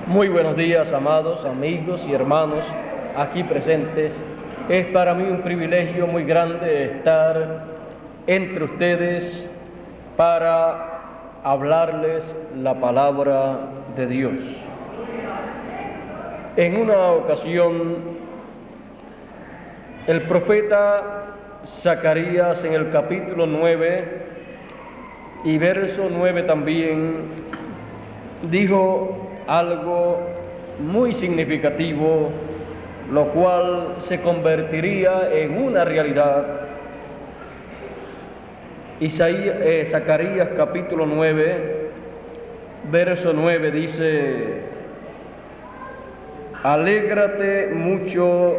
Muy buenos días, amados amigos y hermanos aquí presentes. Es para mí un privilegio muy grande estar entre ustedes para hablarles la palabra de Dios. En una ocasión, el profeta Zacarías, en el capítulo 9 y verso 9 también, dijo algo muy significativo, lo cual se convertiría en una realidad. Zacarías capítulo 9, verso 9 dice: alégrate mucho,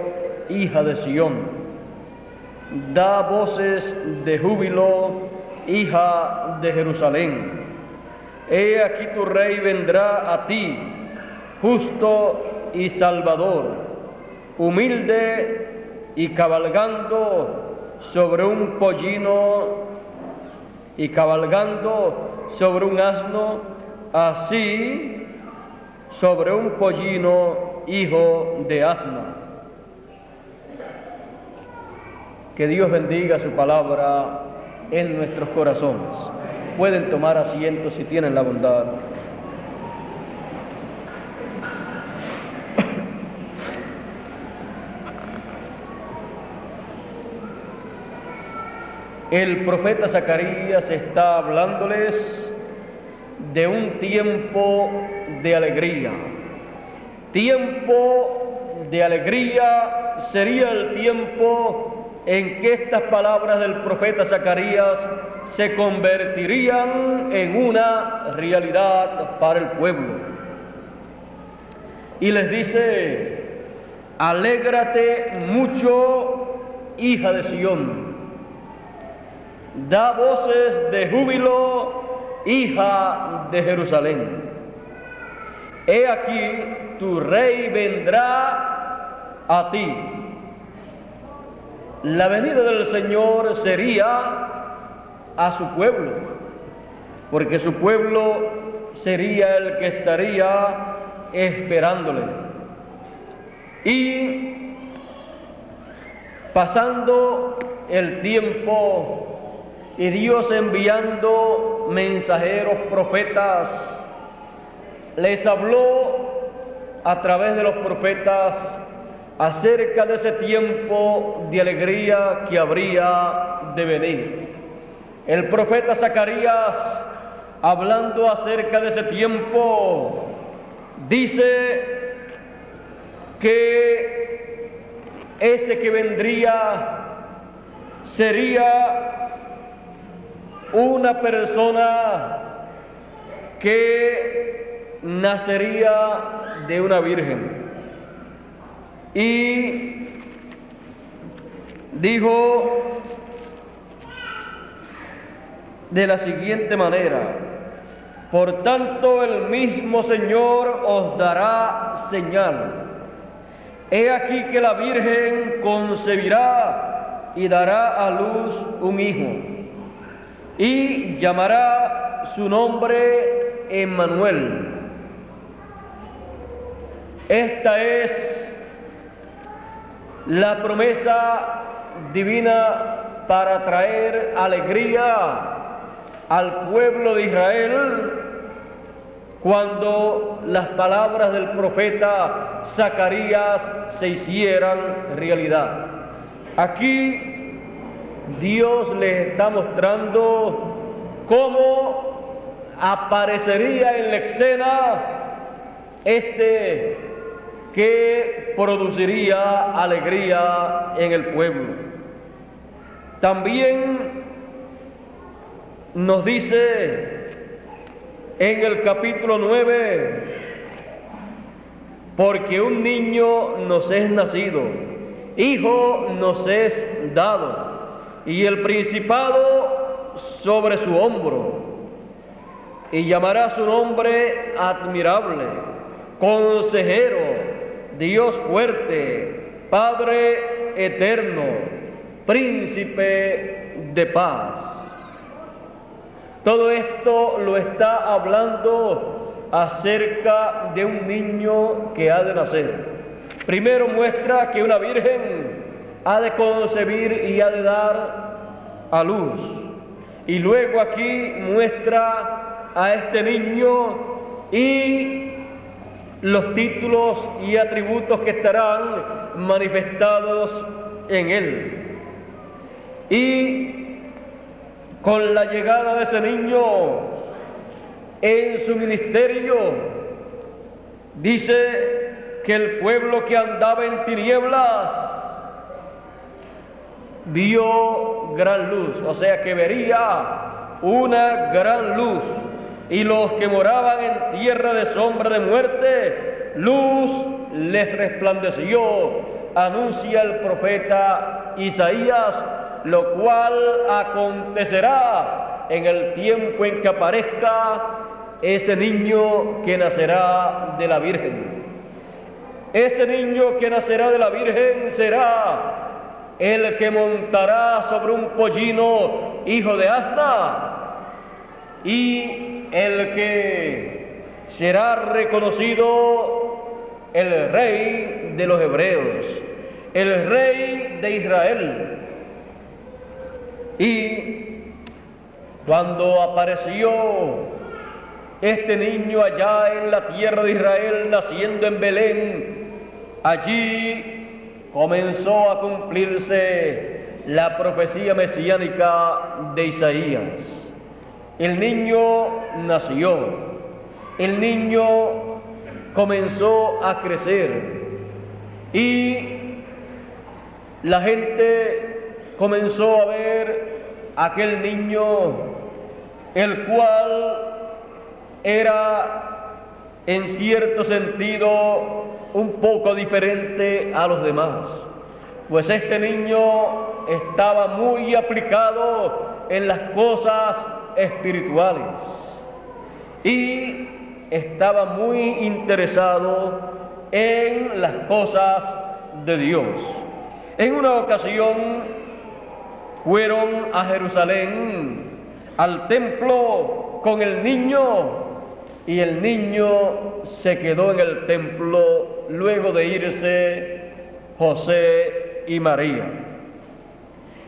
hija de Sión, da voces de júbilo, hija de Jerusalén. He aquí tu rey vendrá a ti, justo y salvador, humilde y cabalgando sobre un pollino y cabalgando sobre un asno, así sobre un pollino, hijo de asna. Que Dios bendiga su palabra en nuestros corazones. Pueden tomar asiento si tienen la bondad. El profeta Zacarías está hablándoles de un tiempo de alegría. Tiempo de alegría sería el tiempo en que estas palabras del profeta Zacarías se convertirían en una realidad para el pueblo. Y les dice: alégrate mucho, hija de Sión, da voces de júbilo, hija de Jerusalén. He aquí tu rey vendrá a ti. La venida del Señor sería a su pueblo, porque su pueblo sería el que estaría esperándole. Y pasando el tiempo y Dios enviando mensajeros profetas, les habló a través de los profetas acerca de ese tiempo de alegría que habría de venir. El profeta Zacarías, hablando acerca de ese tiempo, dice que ese que vendría sería una persona que nacería de una virgen. Y dijo de la siguiente manera: por tanto el mismo Señor os dará señal. He aquí que la virgen concebirá y dará a luz un hijo, y llamará su nombre Emmanuel. Esta es la promesa divina para traer alegría al pueblo de Israel cuando las palabras del profeta Zacarías se hicieran realidad. Aquí Dios les está mostrando cómo aparecería en la escena que produciría alegría en el pueblo. También nos dice en el capítulo 9: porque un niño nos es nacido, hijo nos es dado, y el principado sobre su hombro, y llamará su nombre admirable, consejero, Dios fuerte, Padre eterno, príncipe de paz. Todo esto lo está hablando acerca de un niño que ha de nacer. Primero muestra que una virgen ha de concebir y ha de dar a luz. Y luego aquí muestra a este niño y los títulos y atributos que estarán manifestados en él. Y con la llegada de ese niño en su ministerio, dice que el pueblo que andaba en tinieblas vio gran luz, o sea que vería una gran luz. Y los que moraban en tierra de sombra de muerte, luz les resplandeció, anuncia el profeta Isaías, lo cual acontecerá en el tiempo en que aparezca ese niño que nacerá de la Virgen. Ese niño que nacerá de la Virgen será el que montará sobre un pollino hijo de asna, y el que será reconocido el Rey de los hebreos, el Rey de Israel. Y cuando apareció este niño allá en la tierra de Israel, naciendo en Belén, allí comenzó a cumplirse la profecía mesiánica de Isaías. El niño nació, el niño comenzó a crecer y la gente comenzó a ver aquel niño, el cual era en cierto sentido un poco diferente a los demás, pues este niño estaba muy aplicado en las cosas espirituales y estaba muy interesado en las cosas de Dios. En una ocasión fueron a Jerusalén, al templo con el niño, y el niño se quedó en el templo luego de irse José y María.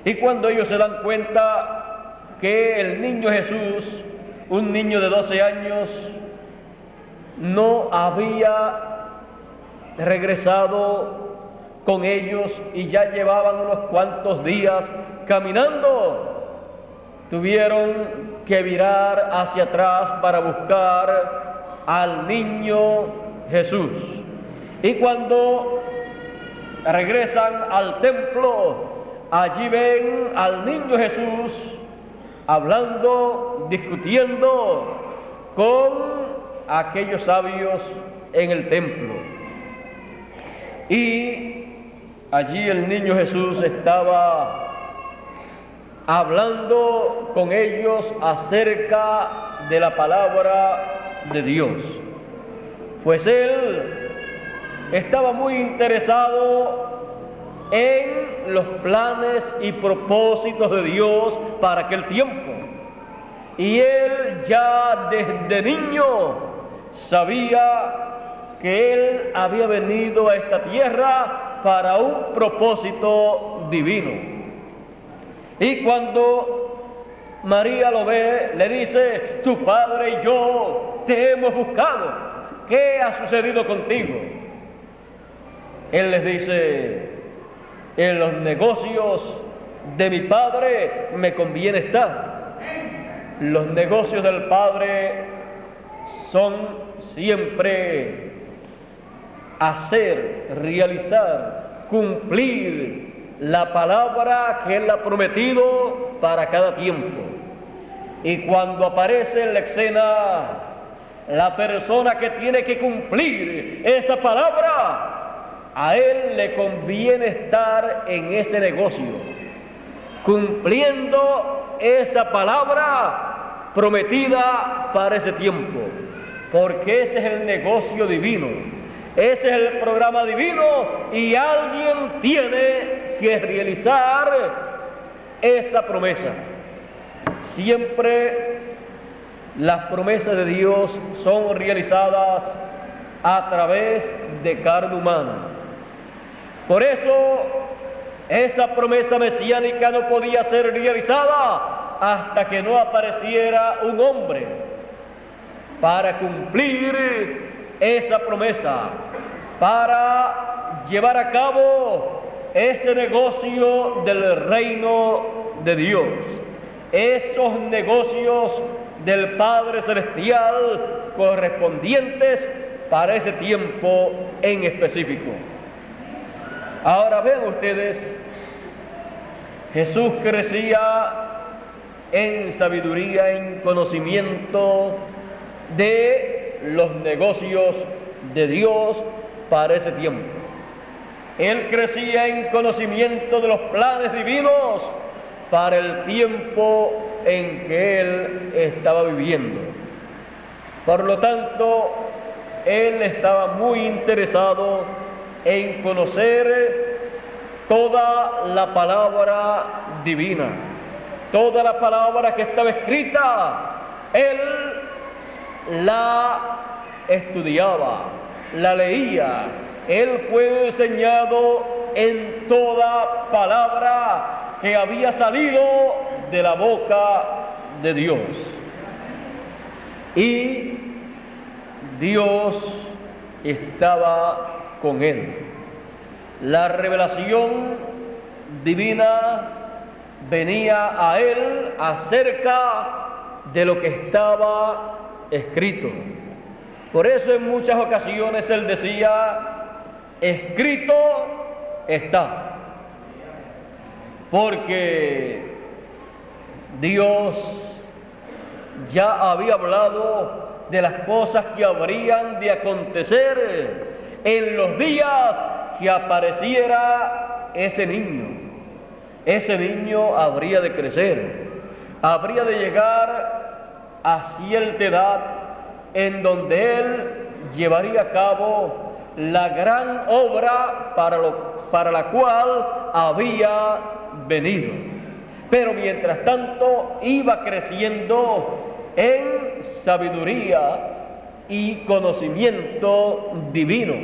Y cuando ellos se dan cuenta que el niño Jesús, un niño de 12 años, no había regresado con ellos y ya llevaban unos cuantos días caminando, tuvieron que virar hacia atrás para buscar al niño Jesús. Y cuando regresan al templo, allí ven al niño Jesús hablando, discutiendo con aquellos sabios en el templo. Y allí el niño Jesús estaba hablando con ellos acerca de la palabra de Dios, pues él estaba muy interesado en los planes y propósitos de Dios para aquel tiempo. Y él ya desde niño sabía que él había venido a esta tierra para un propósito divino. Y cuando María lo ve, le dice: tu padre y yo te hemos buscado, ¿qué ha sucedido contigo? Él les dice: en los negocios de mi padre me conviene estar. Los negocios del Padre son siempre hacer, realizar, cumplir la palabra que Él ha prometido para cada tiempo. Y cuando aparece en la escena la persona que tiene que cumplir esa palabra, a él le conviene estar en ese negocio, cumpliendo esa palabra prometida para ese tiempo, porque ese es el negocio divino, ese es el programa divino, y alguien tiene que realizar esa promesa. Siempre las promesas de Dios son realizadas a través de carne humana. Por eso, esa promesa mesiánica no podía ser realizada hasta que no apareciera un hombre para cumplir esa promesa, para llevar a cabo ese negocio del reino de Dios, esos negocios del Padre Celestial correspondientes para ese tiempo en específico. Ahora vean ustedes, Jesús crecía en sabiduría, en conocimiento de los negocios de Dios para ese tiempo. Él crecía en conocimiento de los planes divinos para el tiempo en que él estaba viviendo. Por lo tanto, él estaba muy interesado en conocer toda la palabra divina, toda la palabra que estaba escrita. Él la estudiaba, la leía. Él fue enseñado en toda palabra que había salido de la boca de Dios. Y Dios estaba con él. La revelación divina venía a él acerca de lo que estaba escrito. Por eso en muchas ocasiones él decía: escrito está. Porque Dios ya había hablado de las cosas que habrían de acontecer en los días que apareciera ese niño. Ese niño habría de crecer, habría de llegar a cierta edad en donde él llevaría a cabo la gran obra para la cual había venido. Pero mientras tanto iba creciendo en sabiduría y conocimiento divino.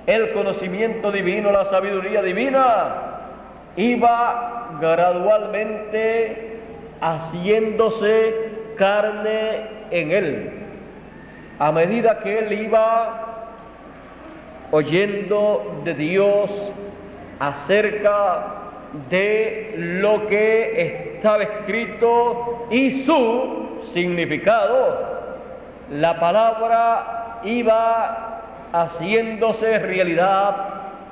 El conocimiento divino, la sabiduría divina, iba gradualmente haciéndose carne en él. A medida que él iba oyendo de Dios acerca de lo que estaba escrito y su significado, la palabra iba haciéndose realidad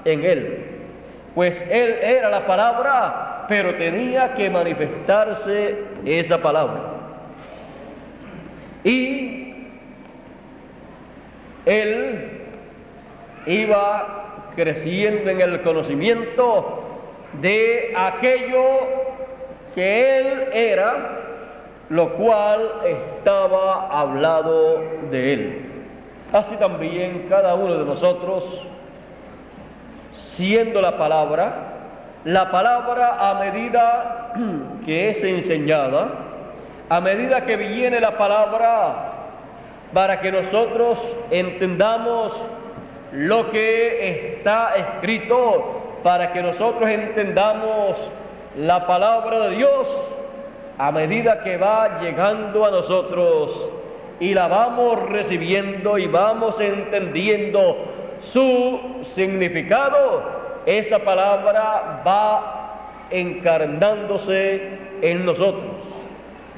en él. Pues él era la palabra, pero tenía que manifestarse esa palabra. Y él iba creciendo en el conocimiento de aquello que él era, lo cual estaba hablado de él. Así también cada uno de nosotros, siendo la palabra a medida que es enseñada, a medida que viene la palabra para que nosotros entendamos lo que está escrito, para que nosotros entendamos la palabra de Dios, a medida que va llegando a nosotros y la vamos recibiendo y vamos entendiendo su significado, esa palabra va encarnándose en nosotros,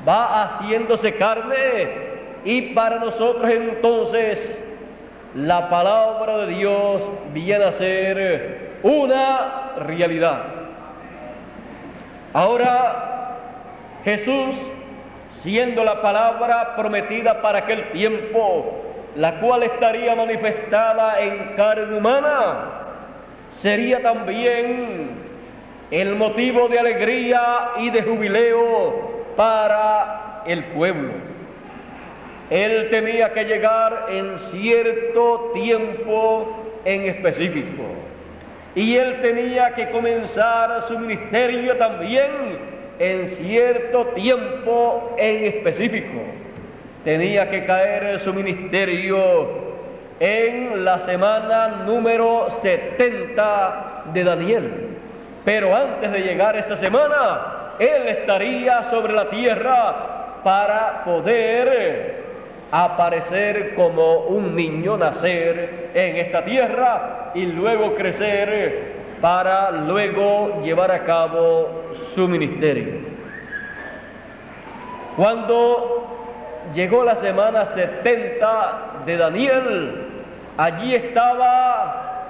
va haciéndose carne, y para nosotros entonces la palabra de Dios viene a ser una realidad. Ahora Jesús, siendo la palabra prometida para aquel tiempo, la cual estaría manifestada en carne humana, sería también el motivo de alegría y de jubileo para el pueblo. Él tenía que llegar en cierto tiempo en específico, y él tenía que comenzar su ministerio también en cierto tiempo en específico. tenía que caer su ministerio en la semana número 70 de Daniel. Pero antes de llegar esa semana, él estaría sobre la tierra para poder aparecer como un niño, nacer en esta tierra y luego crecer para luego llevar a cabo su ministerio. Cuando llegó la semana 70 de Daniel, allí estaba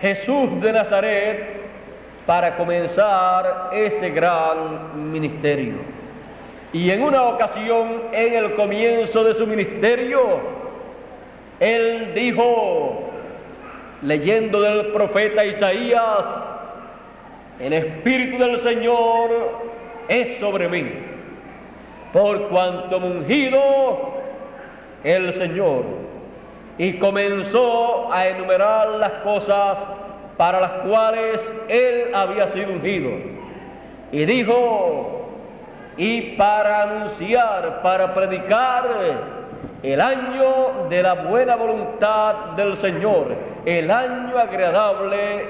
Jesús de Nazaret para comenzar ese gran ministerio. Y en una ocasión, en el comienzo de su ministerio, él dijo, leyendo del profeta Isaías, el Espíritu del Señor es sobre mí, por cuanto me ha ungido el Señor. Y comenzó a enumerar las cosas para las cuales él había sido ungido. Y dijo, y para anunciar, para predicar el año de la buena voluntad del Señor, el año agradable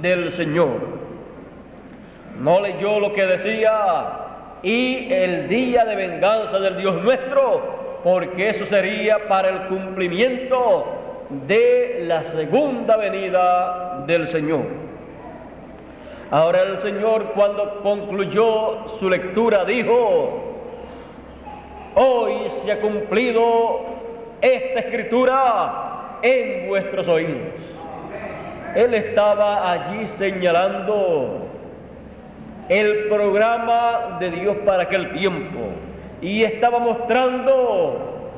del Señor. No leyó lo que decía, y el día de venganza del Dios nuestro, porque eso sería para el cumplimiento de la segunda venida del Señor. Ahora el Señor, cuando concluyó su lectura, dijo, hoy se ha cumplido esta escritura en vuestros oídos. Él estaba allí señalando el programa de Dios para aquel tiempo y estaba mostrando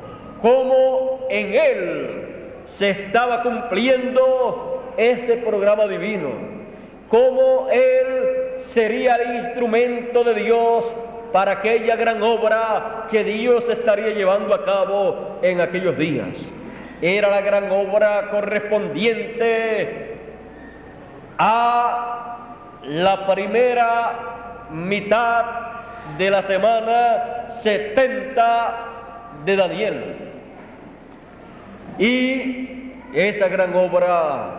cómo en él se estaba cumpliendo ese programa divino, cómo él sería el instrumento de Dios para aquella gran obra que Dios estaría llevando a cabo en aquellos días. Era la gran obra correspondiente a la primera mitad de la semana 70 de Daniel. Y esa gran obra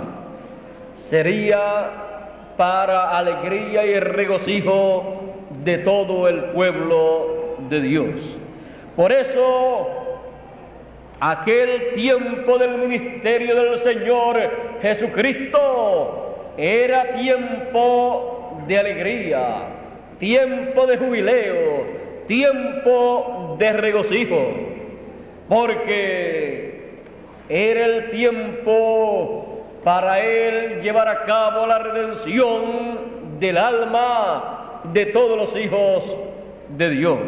sería para alegría y regocijo de todo el pueblo de Dios. Por eso, aquel tiempo del ministerio del Señor Jesucristo era tiempo de alegría, tiempo de jubileo, tiempo de regocijo, porque era el tiempo para él llevar a cabo la redención del alma de todos los hijos de Dios.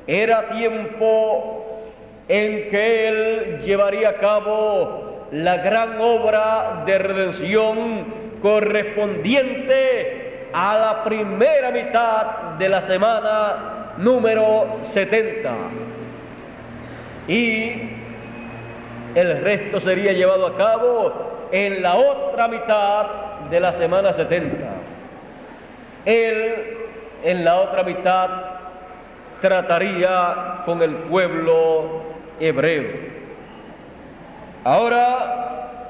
Era tiempo en que él llevaría a cabo la gran obra de redención correspondiente a la primera mitad de la semana número 70. Y el resto sería llevado a cabo en la otra mitad de la semana 70. Él, en la otra mitad, trataría con el pueblo hebreo. Ahora,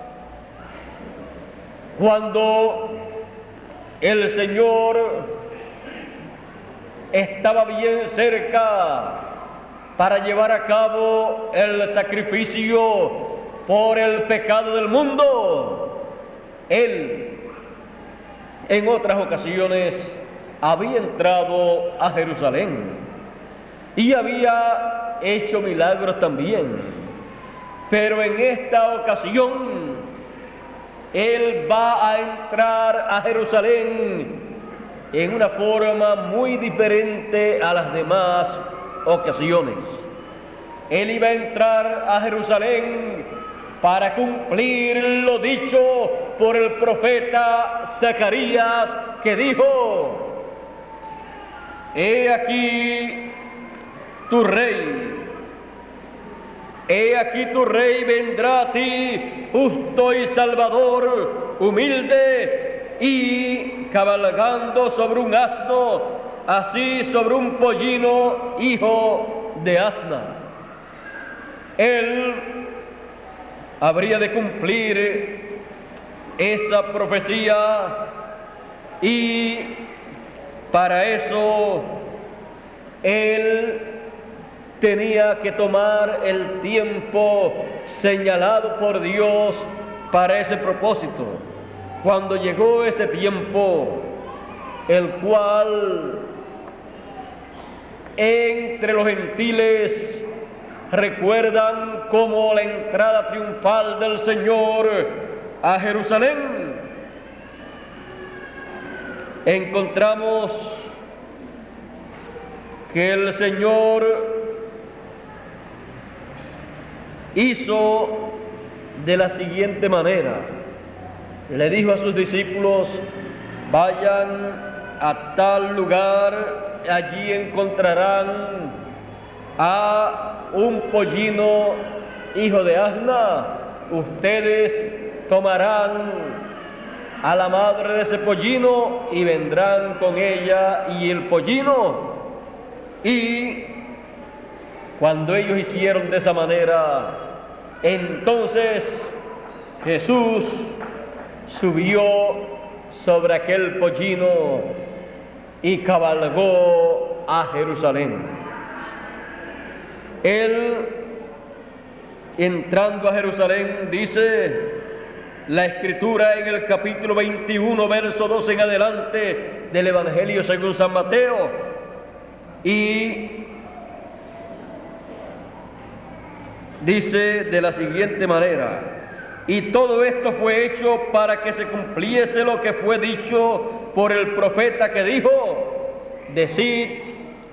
cuando el Señor estaba bien cerca para llevar a cabo el sacrificio por el pecado del mundo, él en otras ocasiones había entrado a Jerusalén y había hecho milagros también, pero en esta ocasión él va a entrar a Jerusalén en una forma muy diferente a las demás ocasiones. Él iba a entrar a Jerusalén para cumplir lo dicho por el profeta Zacarías, que dijo: he aquí tu rey, he aquí tu rey vendrá a ti, justo y salvador, humilde y cabalgando sobre un asno, así sobre un pollino, hijo de asna. Él habría de cumplir esa profecía y para eso Él tenía que tomar el tiempo señalado por Dios para ese propósito. Cuando llegó ese tiempo, el cual entre los gentiles recuerdan como la entrada triunfal del Señor a Jerusalén, encontramos que el Señor hizo de la siguiente manera. Le dijo a sus discípulos: vayan a tal lugar, allí encontrarán a un pollino hijo de asna. Ustedes tomarán a la madre de ese pollino y vendrán con ella y el pollino. Y cuando ellos hicieron de esa manera, entonces Jesús subió sobre aquel pollino y cabalgó a Jerusalén. Él, entrando a Jerusalén, dice la Escritura en el capítulo 21, verso 12 en adelante del Evangelio según San Mateo, y dice de la siguiente manera: y todo esto fue hecho para que se cumpliese lo que fue dicho por el profeta, que dijo: decid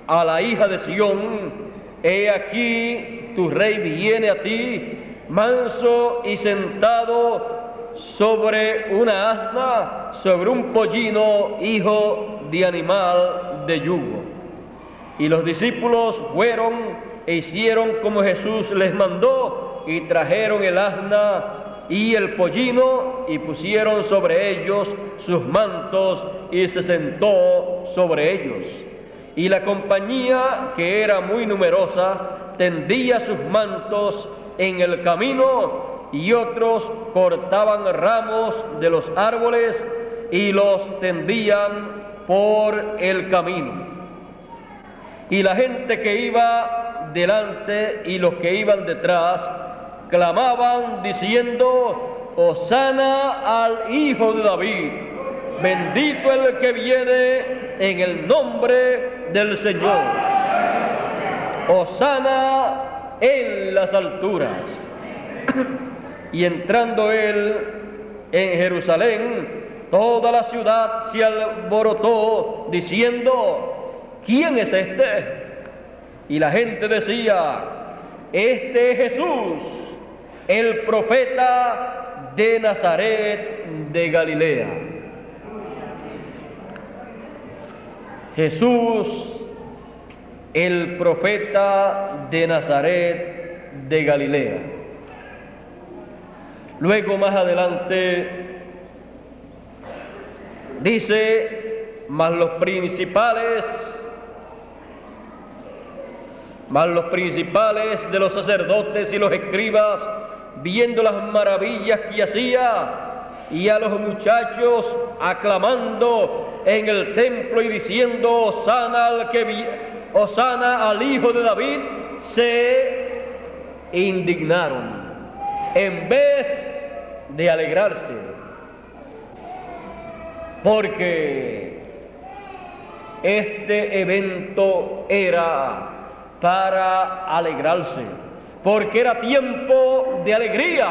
a la hija de Sión, he aquí tu rey viene a ti, manso y sentado sobre una asna, sobre un pollino, hijo de animal de yugo. Y los discípulos fueron e hicieron como Jesús les mandó, y trajeron el asna y el pollino, y pusieron sobre ellos sus mantos, y se sentó sobre ellos. Y la compañía, que era muy numerosa, tendía sus mantos en el camino, y otros cortaban ramos de los árboles y los tendían por el camino. Y la gente que iba delante y los que iban detrás clamaban diciendo: Hosana al Hijo de David, bendito el que viene en el nombre del Señor, Hosana en las alturas. Y entrando él en Jerusalén, toda la ciudad se alborotó diciendo: ¿quién es este? Y la gente decía: este es Jesús, el profeta de Nazaret de Galilea. Jesús, el profeta de Nazaret de Galilea. Luego, más adelante, dice: mas los principales de los sacerdotes y los escribas, viendo las maravillas que hacía, y a los muchachos aclamando en el templo y diciendo: Hosana al Hijo de David, se indignaron en vez de alegrarse, porque este evento era para alegrarse, porque era tiempo de alegría.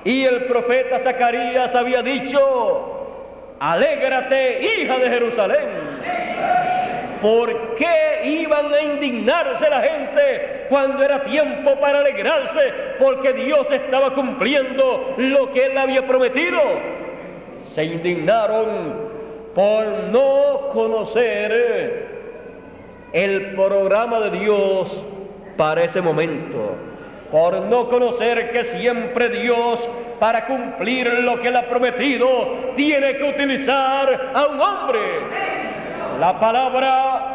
Y el profeta Zacarías había dicho: alégrate, hija de Jerusalén. ¿Por qué iban a indignarse la gente cuando era tiempo para alegrarse? Porque Dios estaba cumpliendo lo que Él había prometido. Se indignaron por no conocer el programa de Dios para ese momento, por no conocer que siempre Dios, para cumplir lo que Él ha prometido, tiene que utilizar a un hombre. La palabra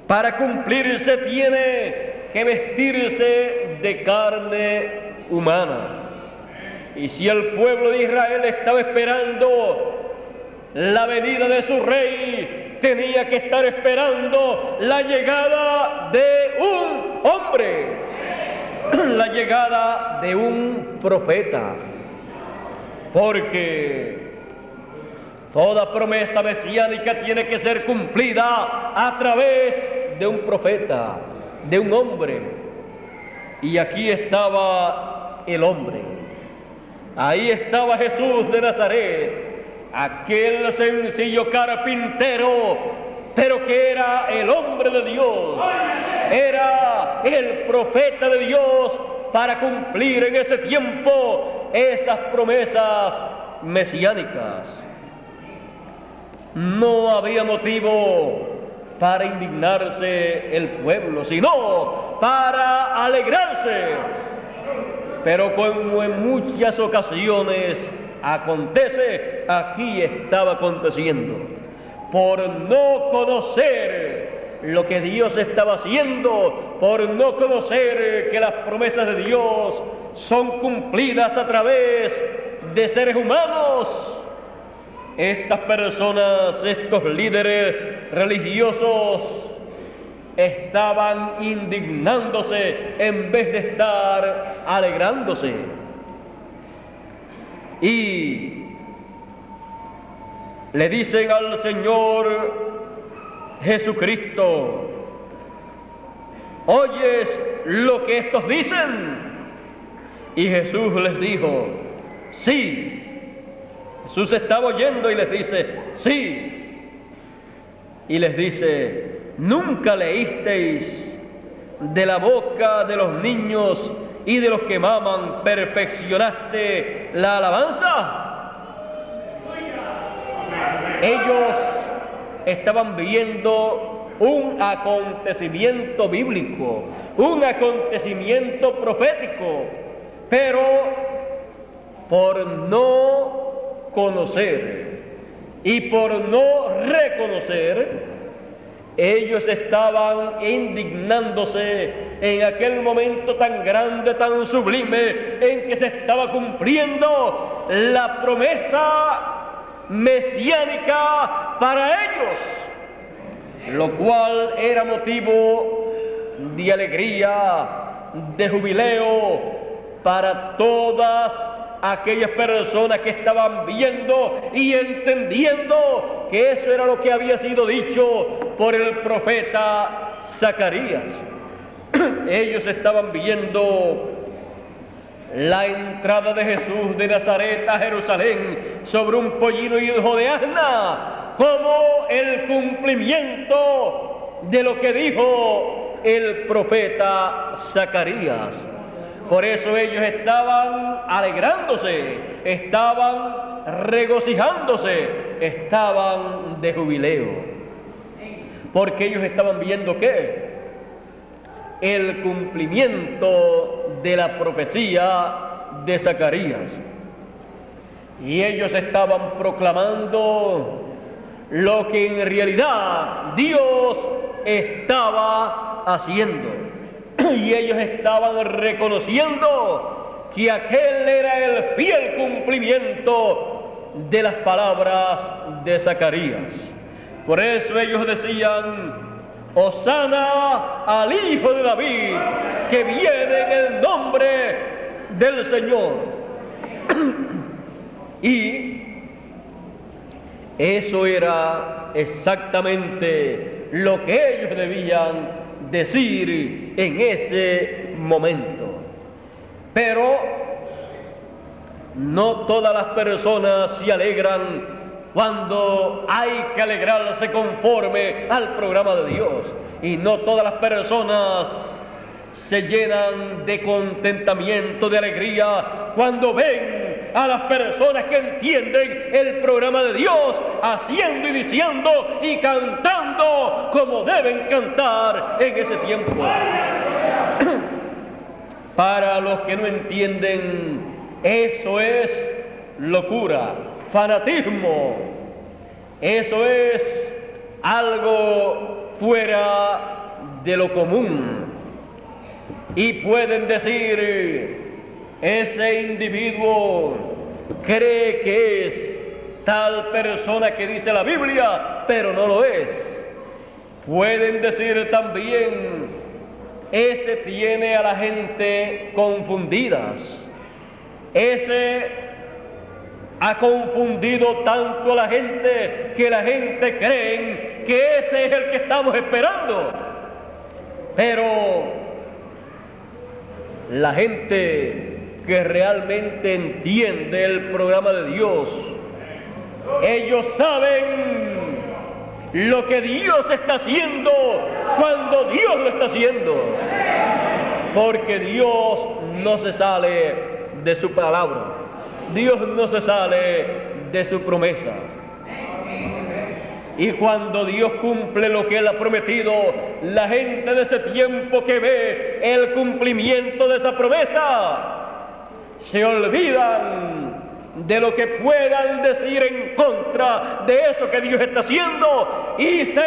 para cumplirse tiene que vestirse de carne humana. Y si el pueblo de Israel estaba esperando la venida de su rey, tenía que estar esperando la llegada de un hombre, la llegada de un profeta, porque toda promesa mesiánica tiene que ser cumplida a través de un profeta, de un hombre. Y aquí estaba el hombre. Ahí estaba Jesús de Nazaret, aquel sencillo carpintero, pero que era el hombre de Dios, era el profeta de Dios para cumplir en ese tiempo esas promesas mesiánicas. No había motivo para indignarse el pueblo, sino para alegrarse. Pero como en muchas ocasiones acontece, aquí estaba aconteciendo. Por no conocer lo que Dios estaba haciendo, por no conocer que las promesas de Dios son cumplidas a través de seres humanos, estas personas, estos líderes religiosos, estaban indignándose en vez de estar alegrándose. Y le dicen al Señor Jesucristo: ¿oyes lo que estos dicen? Y Jesús les dijo: sí. Jesús estaba oyendo y les dice: sí. Y les dice: ¿nunca leísteis de la boca de los niños y de los que maman perfeccionaste la alabanza? Ellos estaban viendo un acontecimiento bíblico, un acontecimiento profético, pero por no conocer y por no reconocer, ellos estaban indignándose en aquel momento tan grande, tan sublime, en que se estaba cumpliendo la promesa mesiánica para ellos, lo cual era motivo de alegría, de jubileo para todas aquellas personas que estaban viendo y entendiendo que eso era lo que había sido dicho por el profeta Zacarías. Ellos estaban viendo la entrada de Jesús de Nazaret a Jerusalén sobre un pollino hijo de asna como el cumplimiento de lo que dijo el profeta Zacarías. Por eso ellos estaban alegrándose, estaban regocijándose, estaban de jubileo. Porque ellos estaban viendo ¿qué? El cumplimiento de la profecía de Zacarías. Y ellos estaban proclamando lo que en realidad Dios estaba haciendo. Y ellos estaban reconociendo que aquel era el fiel cumplimiento de las palabras de Zacarías. Por eso ellos decían: Hosana al Hijo de David, que viene en el nombre del Señor. Y eso era exactamente lo que ellos debían decir en ese momento. Pero no todas las personas se alegran cuando hay que alegrarse conforme al programa de Dios, y no todas las personas se llenan de contentamiento, de alegría cuando ven a las personas que entienden el programa de Dios haciendo y diciendo y cantando como deben cantar en ese tiempo. Para los que no entienden, eso es locura, fanatismo. Eso es algo fuera de lo común. Y pueden decir, ese individuo cree que es tal persona que dice la Biblia, pero no lo es. Pueden decir también, ese tiene a la gente confundidas. Ese ha confundido tanto a la gente que la gente cree que ese es el que estamos esperando. Pero la gente que realmente entiende el programa de Dios, ellos saben lo que Dios está haciendo cuando Dios lo está haciendo, porque Dios no se sale de su palabra, Dios no se sale de su promesa. Y cuando Dios cumple lo que Él ha prometido, la gente de ese tiempo que ve el cumplimiento de esa promesa, se olvidan de lo que puedan decir en contra de eso que Dios está haciendo y se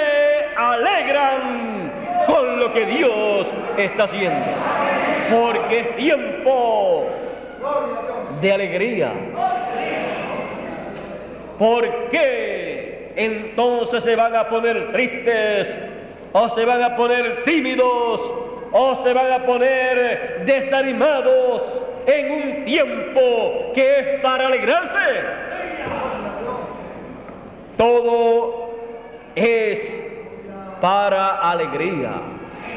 alegran con lo que Dios está haciendo, porque es tiempo de alegría. ¿Por qué entonces se van a poner tristes o se van a poner tímidos o se van a poner desanimados en un tiempo que es para alegrarse? Todo es para alegría.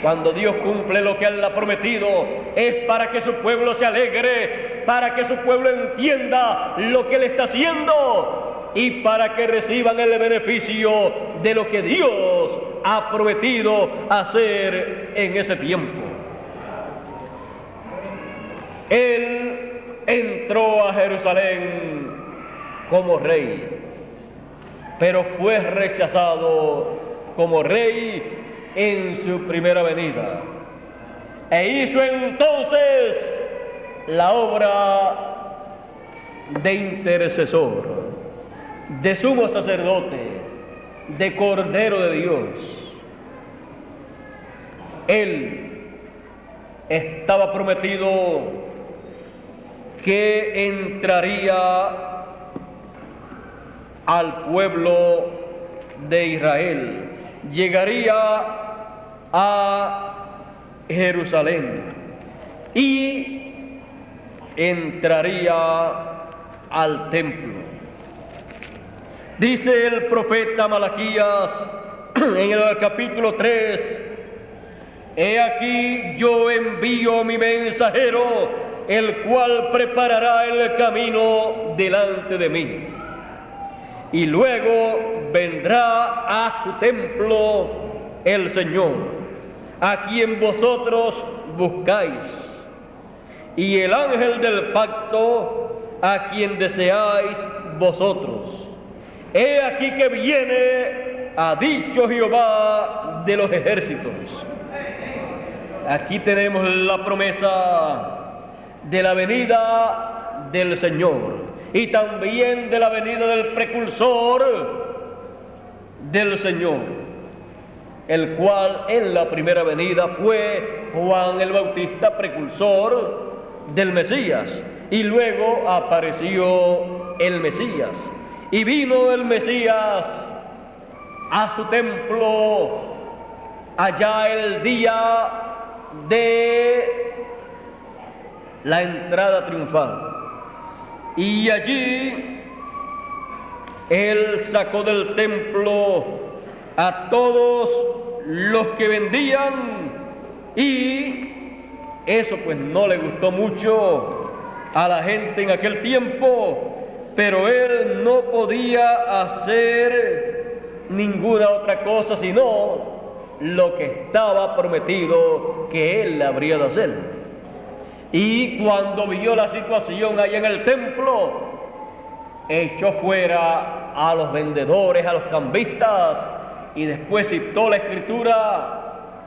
Cuando Dios cumple lo que Él ha prometido, es para que su pueblo se alegre, para que su pueblo entienda lo que Él está haciendo y para que reciban el beneficio de lo que Dios ha prometido hacer en ese tiempo. Él entró a Jerusalén como rey, pero fue rechazado como rey en su primera venida, e hizo entonces la obra de intercesor, de sumo sacerdote, de Cordero de Dios. Él estaba prometido que entraría al pueblo de Israel, llegaría a Jerusalén y entraría al templo. Dice el profeta Malaquías en el capítulo 3, he aquí yo envío mi mensajero, el cual preparará el camino delante de mí. Y luego vendrá a su templo el Señor, a quien vosotros buscáis, y el ángel del pacto, a quien deseáis vosotros. He aquí que viene, ha dicho Jehová de los ejércitos. Aquí tenemos la promesa de la venida del Señor y también de la venida del precursor del Señor, el cual en la primera venida fue Juan el Bautista, precursor del Mesías, y luego apareció el Mesías, y vino el Mesías a su templo allá el día de la entrada triunfal, y allí Él sacó del templo a todos los que vendían, y eso pues no le gustó mucho a la gente en aquel tiempo, pero Él no podía hacer ninguna otra cosa sino lo que estaba prometido que Él habría de hacer. Y cuando vio la situación allá en el templo, echó fuera a los vendedores, a los cambistas, y después citó la Escritura: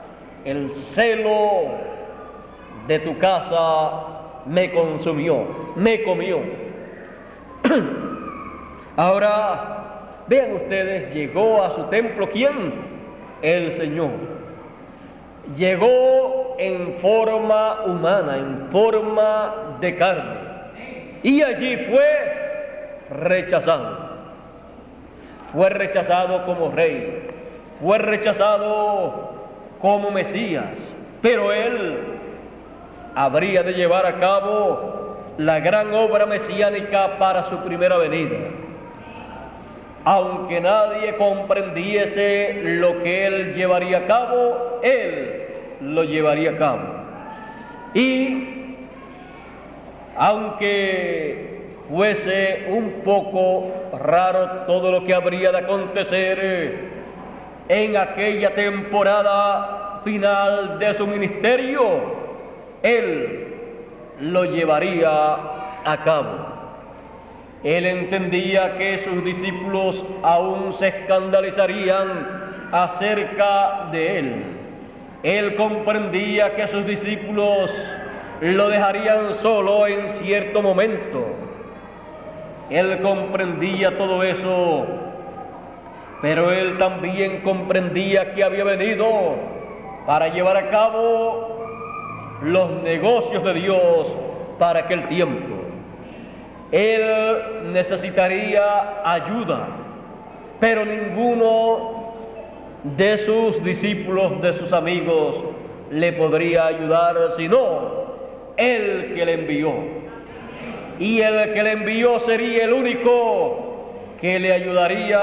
el celo de tu casa me consumió, me comió. Ahora, vean ustedes, llegó a su templo, ¿quién? El Señor. llegó en forma humana, en forma de carne, y allí fue rechazado. Fue rechazado como rey, fue rechazado como Mesías, pero él habría de llevar a cabo la gran obra mesiánica para su primera venida. Aunque nadie comprendiese lo que él llevaría a cabo, él lo llevaría a cabo. Y aunque fuese un poco raro todo lo que habría de acontecer en aquella temporada final de su ministerio, él lo llevaría a cabo. Él entendía que sus discípulos aún se escandalizarían acerca de él. Él comprendía que sus discípulos lo dejarían solo en cierto momento. Él comprendía todo eso, pero él también comprendía que había venido para llevar a cabo los negocios de Dios para aquel tiempo. Él necesitaría ayuda, pero ninguno de sus discípulos, de sus amigos, le podría ayudar, sino el que le envió. Y el que le envió sería el único que le ayudaría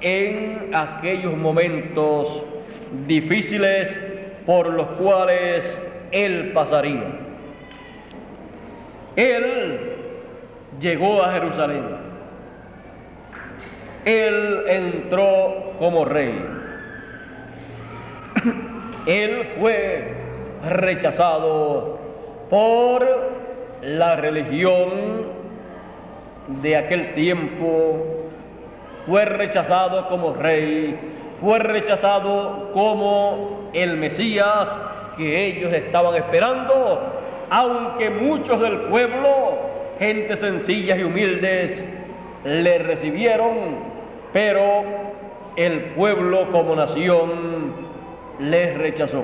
en aquellos momentos difíciles por los cuales él pasaría. Él llegó a Jerusalén. Él entró como rey. Él fue rechazado por la religión de aquel tiempo. Fue rechazado como rey. Fue rechazado como el Mesías que ellos estaban esperando, aunque muchos del pueblo, gente sencillas y humildes, le recibieron, pero el pueblo como nación les rechazó.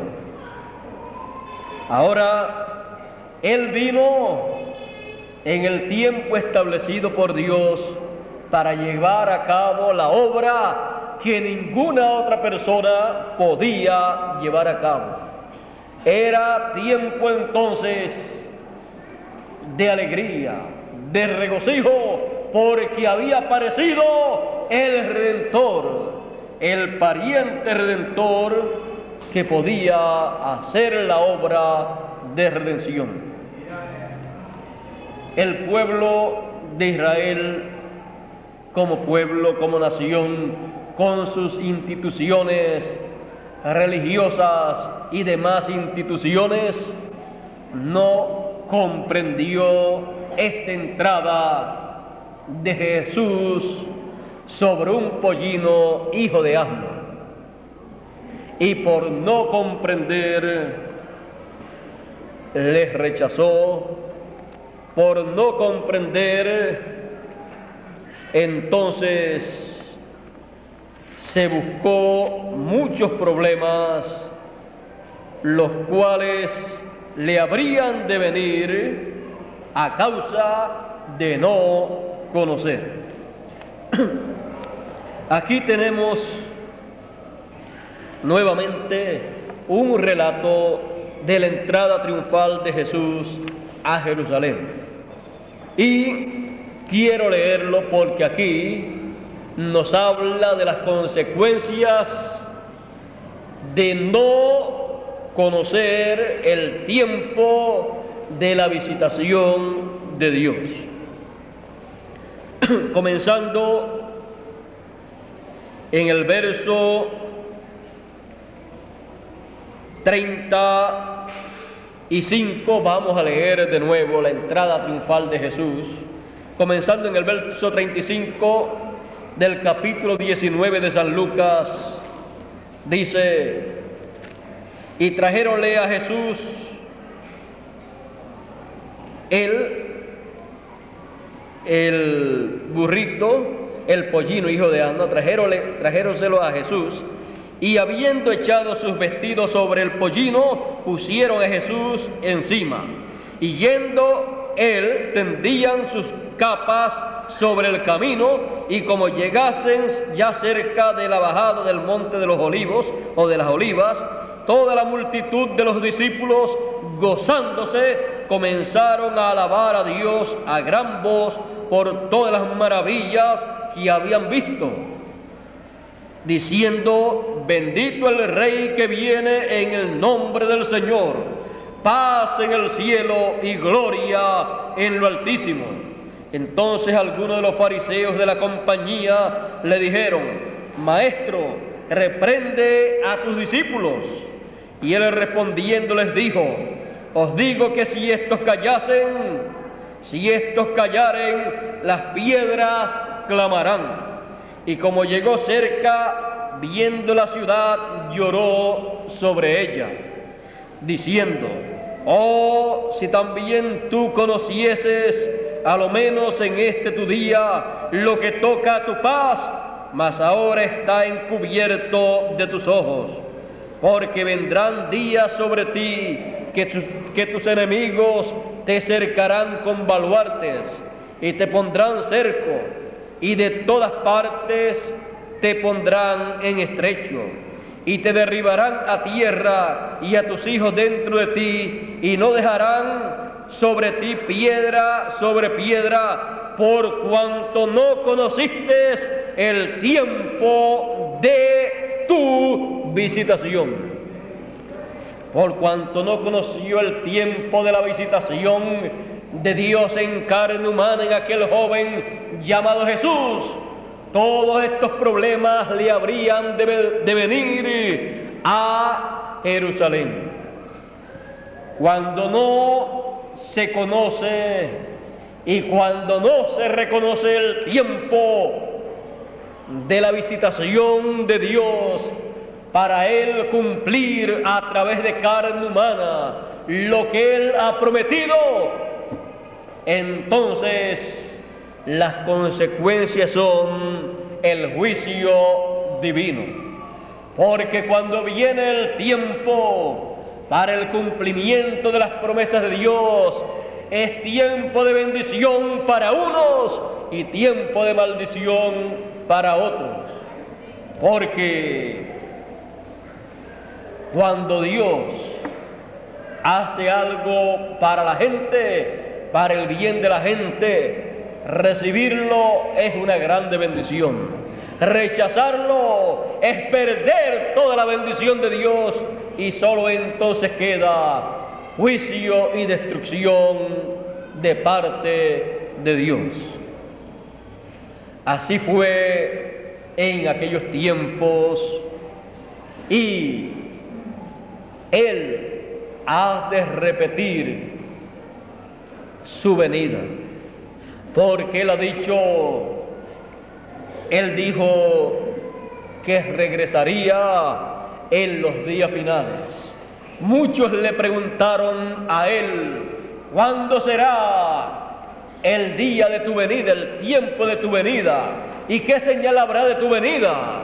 Ahora, él vino en el tiempo establecido por Dios para llevar a cabo la obra que ninguna otra persona podía llevar a cabo. Era tiempo entonces de alegría, de regocijo, porque había aparecido el Redentor, el pariente Redentor que podía hacer la obra de redención. El pueblo de Israel, como pueblo, como nación, con sus instituciones religiosas y demás instituciones, no comprendió esta entrada de Jesús sobre un pollino hijo de asno. Y por no comprender, les rechazó. Por no comprender, entonces se buscó muchos problemas, los cuales le habrían de venir a causa de no conocer. Aquí tenemos nuevamente un relato de la entrada triunfal de Jesús a Jerusalén. Y quiero leerlo porque aquí nos habla de las consecuencias de no conocer el tiempo de la visitación de Dios. Comenzando en el verso 35, vamos a leer de nuevo la entrada triunfal de Jesús, comenzando en el verso 35 del capítulo 19 de San Lucas. Dice: y trajéronle a Jesús el burrito, el pollino hijo de asno, trajéronselo a Jesús, y habiendo echado sus vestidos sobre el pollino, pusieron a Jesús encima. Y yendo él, tendían sus capas sobre el camino, y como llegasen ya cerca de la bajada del monte de los olivos, o de las olivas, toda la multitud de los discípulos, gozándose, comenzaron a alabar a Dios a gran voz por todas las maravillas que habían visto, diciendo: bendito el Rey que viene en el nombre del Señor, paz en el cielo y gloria en lo altísimo. Entonces algunos de los fariseos de la compañía le dijeron: Maestro, reprende a tus discípulos. Y él respondiendo les dijo: os digo que si estos callaren, las piedras clamarán. Y como llegó cerca, viendo la ciudad, lloró sobre ella, diciendo: oh, si también tú conocieses, a lo menos en este tu día, lo que toca a tu paz, mas ahora está encubierto de tus ojos. Porque vendrán días sobre ti que tus enemigos te cercarán con baluartes y te pondrán cerco, y de todas partes te pondrán en estrecho, y te derribarán a tierra y a tus hijos dentro de ti, y no dejarán sobre ti piedra sobre piedra, por cuanto no conociste el tiempo de tu visitación. Por cuanto no conoció el tiempo de la visitación de Dios en carne humana en aquel joven llamado Jesús, todos estos problemas le habrían de venir a Jerusalén. Cuando no se conoce y cuando no se reconoce el tiempo de la visitación de Dios, para Él cumplir a través de carne humana lo que Él ha prometido, entonces las consecuencias son el juicio divino. Porque cuando viene el tiempo para el cumplimiento de las promesas de Dios, es tiempo de bendición para unos y tiempo de maldición para otros. Porque cuando Dios hace algo para la gente, para el bien de la gente, recibirlo es una grande bendición. Rechazarlo es perder toda la bendición de Dios, y solo entonces queda juicio y destrucción de parte de Dios. Así fue en aquellos tiempos, y Él ha de repetir su venida, porque Él ha dicho, Él dijo que regresaría en los días finales. Muchos le preguntaron a Él: ¿cuándo será el día de tu venida, el tiempo de tu venida? ¿Y qué señal habrá de tu venida?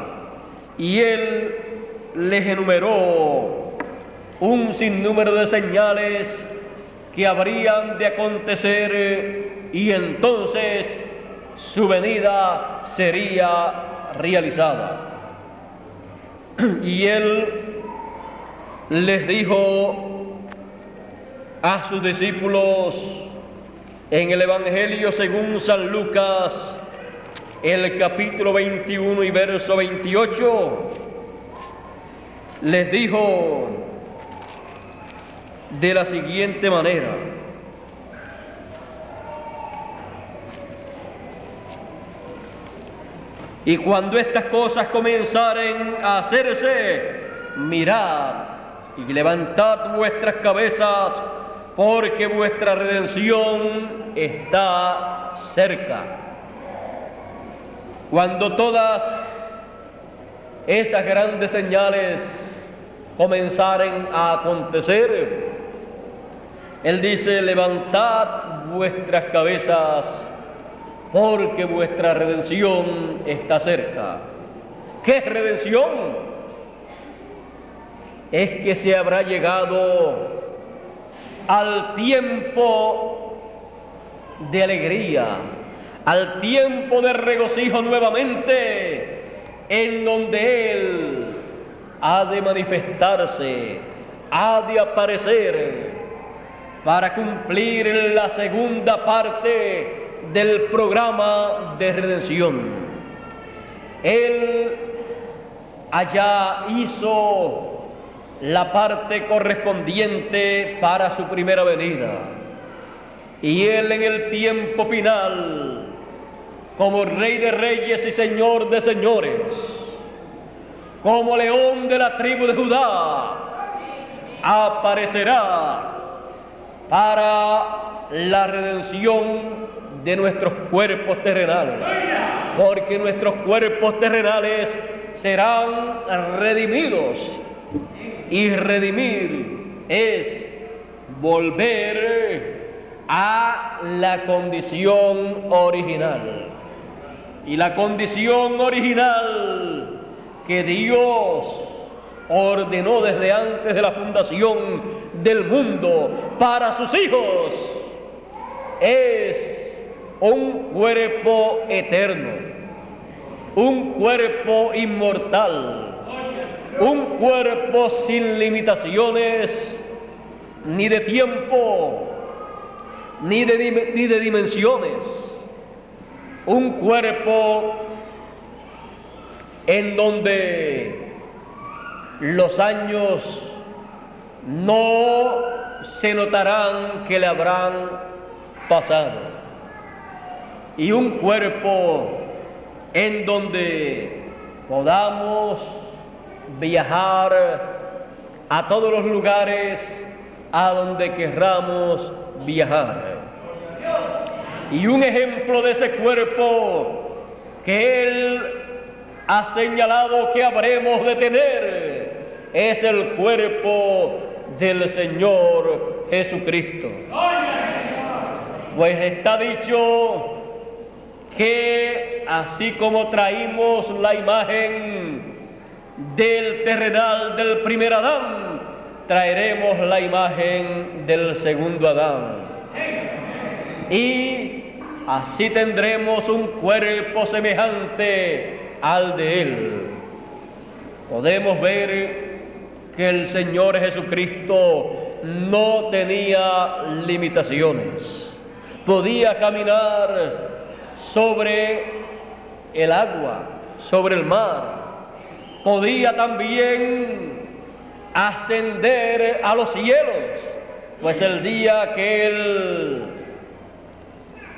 Y Él les enumeró un sinnúmero de señales que habrían de acontecer, y entonces su venida sería realizada. Y Él les dijo a sus discípulos en el Evangelio según San Lucas, el capítulo 21 y verso 28, les dijo de la siguiente manera: y cuando estas cosas comenzaren a hacerse, mirad y levantad vuestras cabezas, porque vuestra redención está cerca. Cuando todas esas grandes señales comenzaren a acontecer, Él dice: levantad vuestras cabezas, porque vuestra redención está cerca. ¿Qué es redención? es que se habrá llegado al tiempo de alegría, al tiempo de regocijo nuevamente, en donde Él ha de manifestarse, ha de aparecer para cumplir la segunda parte del programa de redención. Él allá hizo la parte correspondiente para su primera venida, y Él en el tiempo final, como Rey de Reyes y Señor de Señores, como León de la tribu de Judá, aparecerá para la redención de nuestros cuerpos terrenales, porque nuestros cuerpos terrenales serán redimidos, y redimir es volver a la condición original. Y la condición original que Dios ordenó desde antes de la fundación del mundo para sus hijos es un cuerpo eterno, un cuerpo inmortal, un cuerpo sin limitaciones ni de tiempo ni de dimensiones, un cuerpo en donde los años no se notarán que le habrán pasado, y un cuerpo en donde podamos viajar a todos los lugares a donde querramos viajar. Y un ejemplo de ese cuerpo que Él ha señalado que habremos de tener es el cuerpo del Señor Jesucristo. Pues está dicho que así como traímos la imagen del terrenal del primer Adán, traeremos la imagen del segundo Adán. Y así tendremos un cuerpo semejante al de Él. Podemos ver que el Señor Jesucristo no tenía limitaciones. Podía caminar sobre el agua, sobre el mar. Podía también ascender a los cielos, pues el día que Él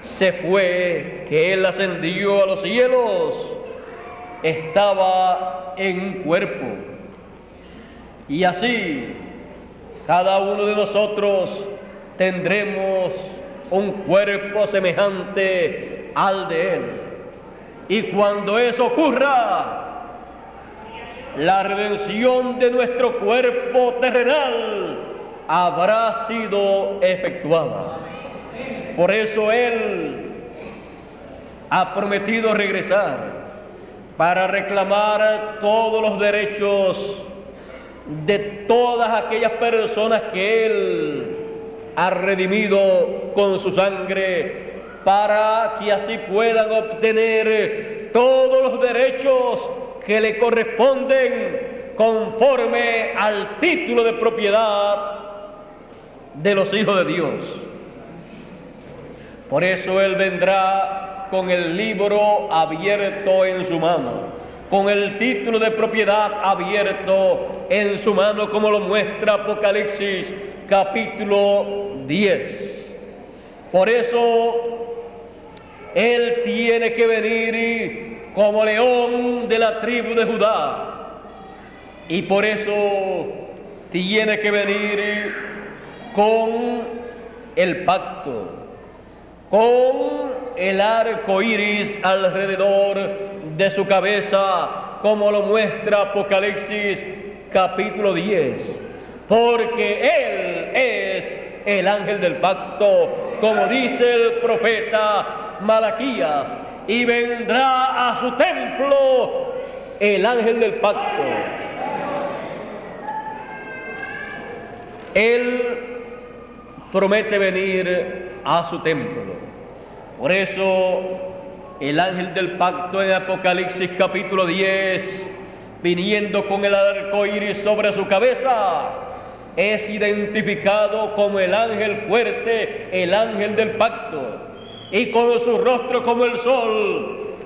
se fue, que Él ascendió a los cielos, estaba en un cuerpo. Y así, cada uno de nosotros tendremos un cuerpo semejante al de Él. Y cuando eso ocurra, la redención de nuestro cuerpo terrenal habrá sido efectuada. Por eso Él ha prometido regresar para reclamar todos los derechos de todas aquellas personas que Él ha redimido con su sangre, para que así puedan obtener todos los derechos que le corresponden conforme al título de propiedad de los hijos de Dios. Por eso Él vendrá con el libro abierto en su mano, con el título de propiedad abierto en su mano, como lo muestra Apocalipsis capítulo 10. Por eso Él tiene que venir como león de la tribu de Judá, y por eso tiene que venir con el pacto, con el arco iris alrededor de su cabeza, como lo muestra Apocalipsis capítulo 10, porque Él es el ángel del pacto, como dice el profeta Malaquías, y vendrá a su templo el ángel del pacto. Él promete venir a su templo. Por eso el ángel del pacto en Apocalipsis capítulo 10, viniendo con el arco iris sobre su cabeza, es identificado como el ángel fuerte, el ángel del pacto, y con su rostro como el sol,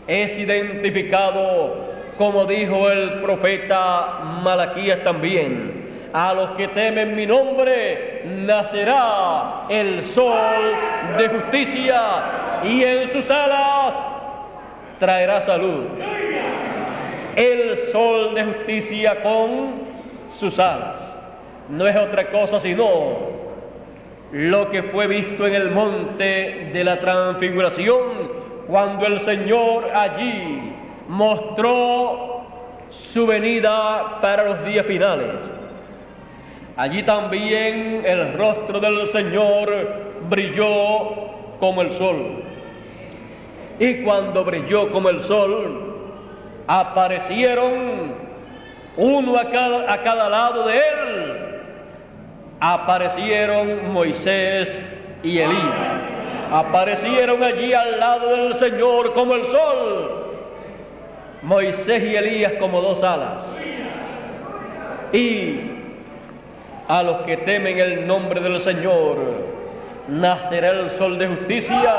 es identificado, como dijo el profeta Malaquías también: a los que temen mi nombre nacerá el sol de justicia, y en sus alas traerá salud. El sol de justicia con sus alas no es otra cosa sino lo que fue visto en el monte de la transfiguración, cuando el Señor allí mostró su venida para los días finales. Allí también el rostro del Señor brilló como el sol. Y cuando brilló como el sol, aparecieron uno a cada lado de él. Aparecieron Moisés y Elías. Aparecieron allí al lado del Señor como el sol. Moisés y Elías como dos alas. Y a los que temen el nombre del Señor nacerá el sol de justicia.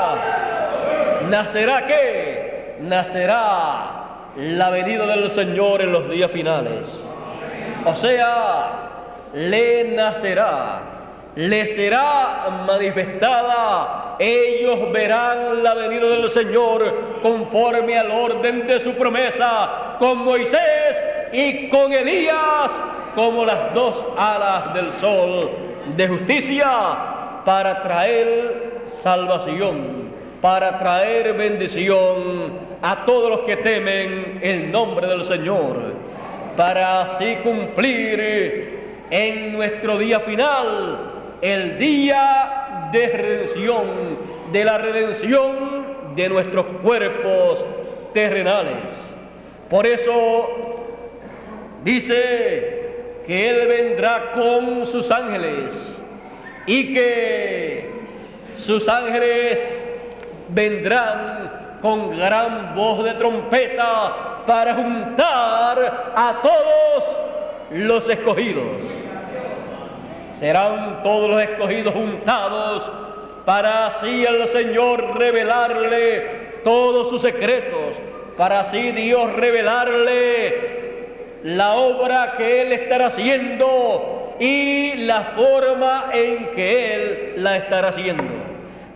¿Nacerá qué? Nacerá la venida del Señor en los días finales. O sea, le nacerá, le será manifestada. Ellos verán la venida del Señor conforme al orden de su promesa, con Moisés y con Elías como las dos alas del sol de justicia, para traer salvación, para traer bendición a todos los que temen el nombre del Señor, para así cumplir en nuestro día final, el día de redención, de la redención de nuestros cuerpos terrenales. Por eso dice que Él vendrá con sus ángeles, y que sus ángeles vendrán con gran voz de trompeta para juntar a todos los escogidos. Serán todos los escogidos juntados para así el Señor revelarle todos sus secretos, para así Dios revelarle la obra que Él estará haciendo y la forma en que Él la estará haciendo,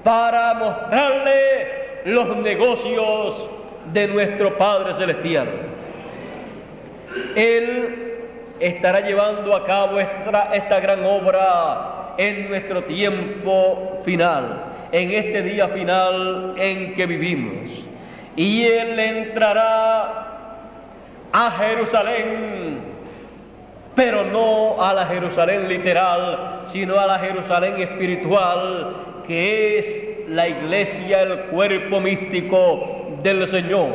para mostrarle los negocios de nuestro Padre Celestial. Él estará llevando a cabo esta gran obra en nuestro tiempo final, en este día final en que vivimos. Y Él entrará a Jerusalén, pero no a la Jerusalén literal, sino a la Jerusalén espiritual, que es la iglesia, el cuerpo místico del Señor.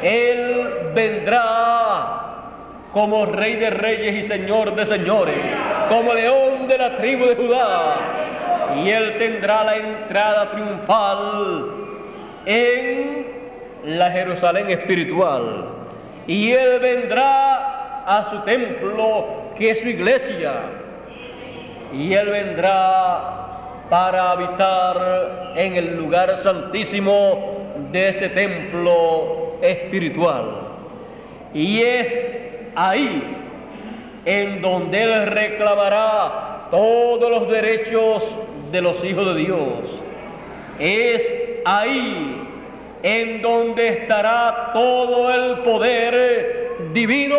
Él vendrá como Rey de Reyes y Señor de Señores, como León de la tribu de Judá, y Él tendrá la entrada triunfal en la Jerusalén espiritual, y Él vendrá a su templo, que es su iglesia, y Él vendrá para habitar en el lugar santísimo de ese templo espiritual. Y es ahí en donde Él reclamará todos los derechos de los hijos de Dios. Es ahí en donde estará todo el poder divino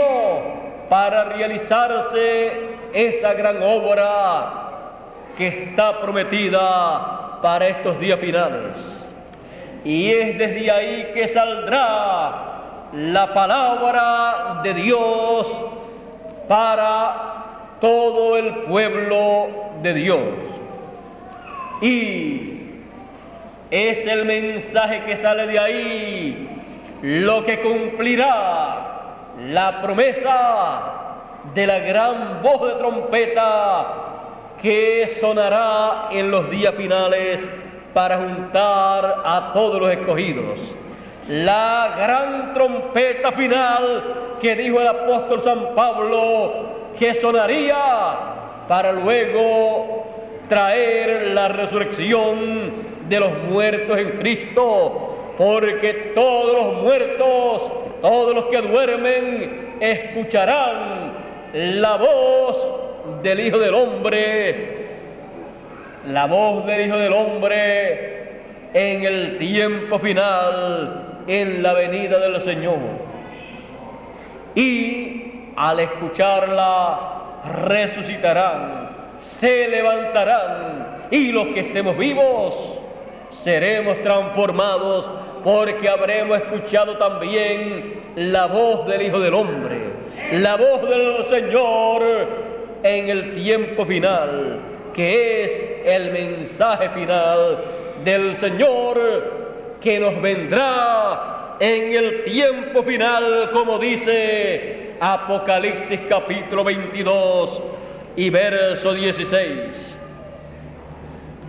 para realizarse esa gran obra que está prometida para estos días finales. Y es desde ahí que saldrá la palabra de Dios para todo el pueblo de Dios. Y es el mensaje que sale de ahí lo que cumplirá la promesa de la gran voz de trompeta que sonará en los días finales para juntar a todos los escogidos. La gran trompeta final que dijo el apóstol San Pablo, que sonaría para luego traer la resurrección de los muertos en Cristo, porque todos los muertos, todos los que duermen, escucharán la voz del Hijo del Hombre, la voz del Hijo del Hombre en el tiempo final, en la venida del Señor. Y al escucharla, resucitarán, se levantarán, y los que estemos vivos seremos transformados, porque habremos escuchado también la voz del Hijo del Hombre, la voz del Señor en el tiempo final, que es el mensaje final del Señor que nos vendrá en el tiempo final, como dice Apocalipsis capítulo 22 y verso 16.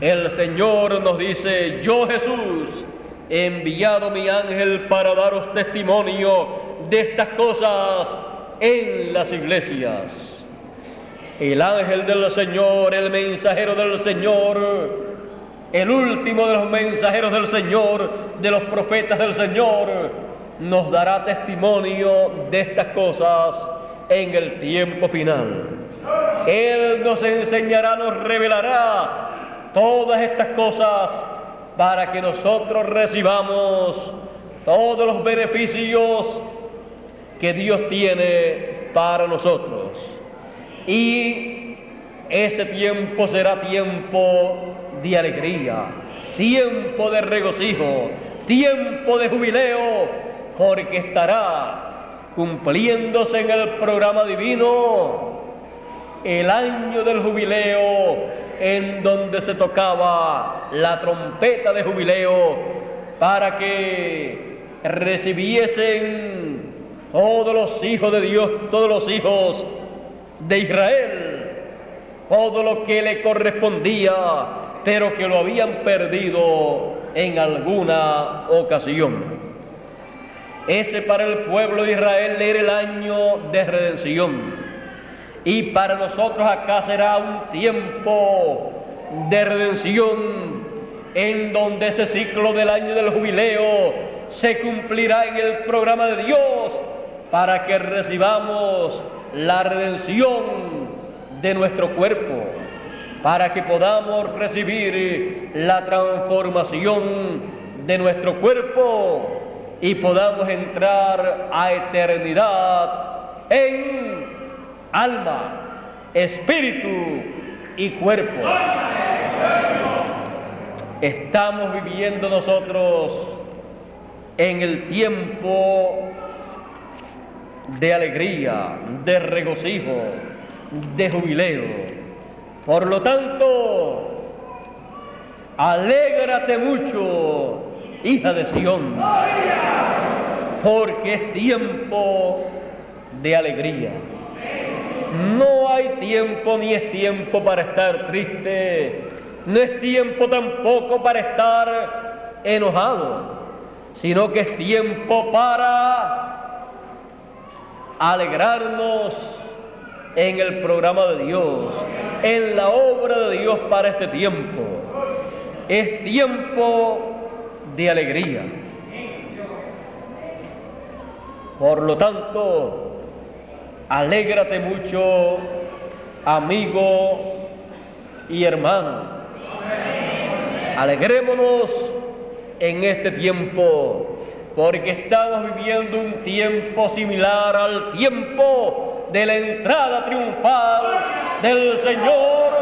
El Señor nos dice: yo, Jesús, he enviado mi ángel para daros testimonio de estas cosas en las iglesias. El ángel del Señor, el mensajero del Señor, el último de los mensajeros del Señor, de los profetas del Señor, nos dará testimonio de estas cosas en el tiempo final. Él nos enseñará, nos revelará todas estas cosas para que nosotros recibamos todos los beneficios que Dios tiene para nosotros. Y ese tiempo será tiempo de alegría, tiempo de regocijo, tiempo de jubileo, porque estará cumpliéndose en el programa divino el año del jubileo, en donde se tocaba la trompeta de jubileo para que recibiesen todos los hijos de Dios, todos los hijos de Israel, todo lo que le correspondía, pero que lo habían perdido en alguna ocasión. Ese para el pueblo de Israel era el año de redención. Y para nosotros acá será un tiempo de redención, en donde ese ciclo del año del jubileo se cumplirá en el programa de Dios, para que recibamos la redención de nuestro cuerpo, para que podamos recibir la transformación de nuestro cuerpo y podamos entrar a eternidad en alma, espíritu y cuerpo. Estamos viviendo nosotros en el tiempo de alegría, de regocijo, de jubileo. Por lo tanto, alégrate mucho, hija de Sión, porque es tiempo de alegría. No hay tiempo ni es tiempo para estar triste, no es tiempo tampoco para estar enojado, sino que es tiempo para alegrarnos en el programa de Dios, en la obra de Dios para este tiempo. Es tiempo de alegría. Por lo tanto, alégrate mucho, amigo y hermano. Alegrémonos en este tiempo, porque estamos viviendo un tiempo similar al tiempo de la entrada triunfal del Señor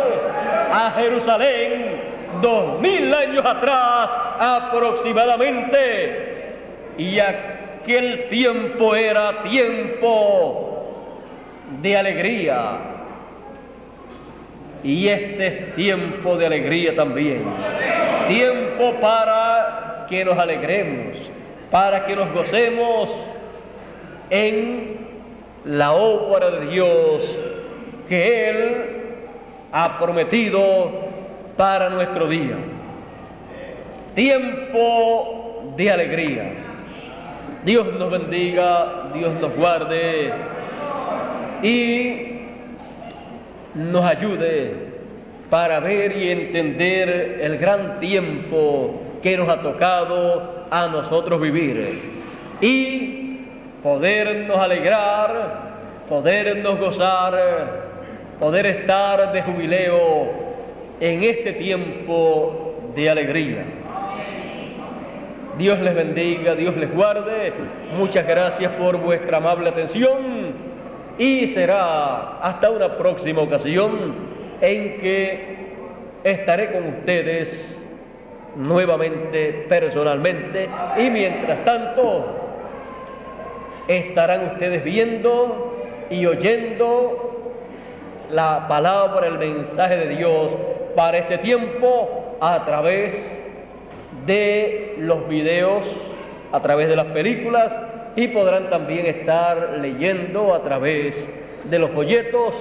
a Jerusalén 2000 años atrás aproximadamente. Y aquel tiempo era tiempo de alegría, y este es tiempo de alegría también, tiempo para que nos alegremos, para que nos gocemos en la obra de Dios que Él ha prometido para nuestro día. Tiempo de alegría. Dios nos bendiga, Dios nos guarde y nos ayude para ver y entender el gran tiempo que nos ha tocado a nosotros vivir y podernos alegrar, podernos gozar, poder estar de jubileo en este tiempo de alegría. Dios les bendiga, Dios les guarde. Muchas gracias por vuestra amable atención y será hasta una próxima ocasión en que estaré con ustedes nuevamente personalmente y mientras tanto estarán ustedes viendo y oyendo la palabra, el mensaje de Dios para este tiempo a través de los videos, a través de las películas y podrán también estar leyendo a través de los folletos,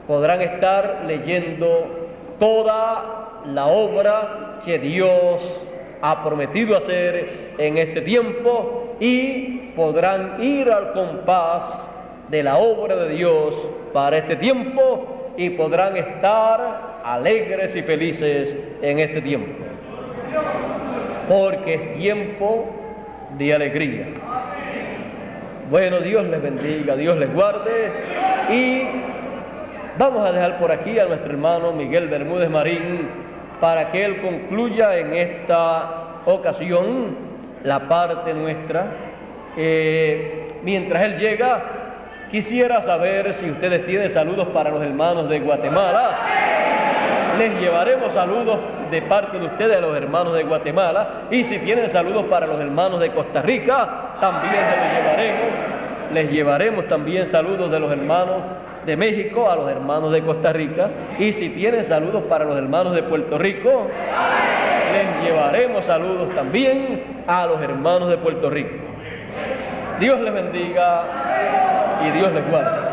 podrán estar leyendo toda la obra que Dios ha prometido hacer en este tiempo y podrán ir al compás de la obra de Dios para este tiempo y podrán estar alegres y felices en este tiempo, porque es tiempo de alegría. Bueno, Dios les bendiga, Dios les guarde y vamos a dejar por aquí a nuestro hermano Miguel Bermúdez Marín para que él concluya en esta ocasión la parte nuestra. Mientras él llega, quisiera saber si ustedes tienen saludos para los hermanos de Guatemala. Les llevaremos saludos de parte de ustedes a los hermanos de Guatemala y si tienen saludos para los hermanos de Costa Rica, también se los llevaremos. Les llevaremos también saludos de los hermanos de México a los hermanos de Costa Rica y si tienen saludos para los hermanos de Puerto Rico, les llevaremos saludos también a los hermanos de Puerto Rico. Dios les bendiga y Dios les guarde.